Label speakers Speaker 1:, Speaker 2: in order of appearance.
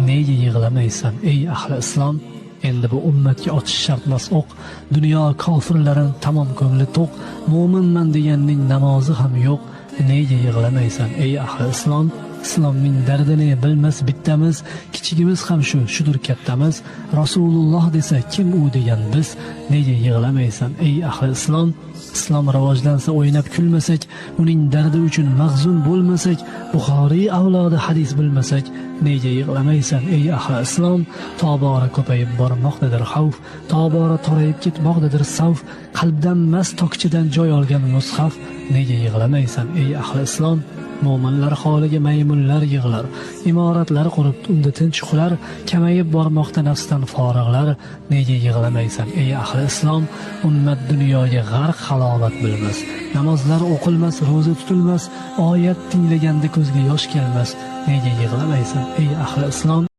Speaker 1: nega yig'lamaysan ey ahli islom? Endi bu ummatga otish shartmas o'q. Dunyo kofirlarin tamom ko'ngli to'q. Mo'minman deganning namozi ham yo'q. Nega yig'lamaysan ey ahli islom? Islomning dardini bilmas bittamiz, kichigimiz ham shudur kattamiz. Rasululloh desa kim u degan biz. Nega yig'lamaysan ey ahli islom? Islom rivojlansa o'ynab kulmasak, uning dardi uchun mahzun bo'lmasak, Buxoriy avlodi hadis bilmasak, nega yig'lamaysan ey ahli islom? Tobora ko'payib bormoqdadir xavf, tobora torayib ketmoqdadir savf, qalbdan mast tokchidan joy olgan mushaf. Nega yig'lamaysan ey ahli islom? Mo'minlar holiga maymunlar yig'lar, imoratlar qurib unda tinch uxlar, kamayib bormoqda nafsdan forig'lar. Nega yig'lamaysan ey ahli islom? Ummat dunyoga g'arq halovat bilmas, namozlar o'qilmas, ro'za tutilmas, oyat tinglaganda ko'zga yosh kelmas. Nega yig'lamaysan ey ahli islom?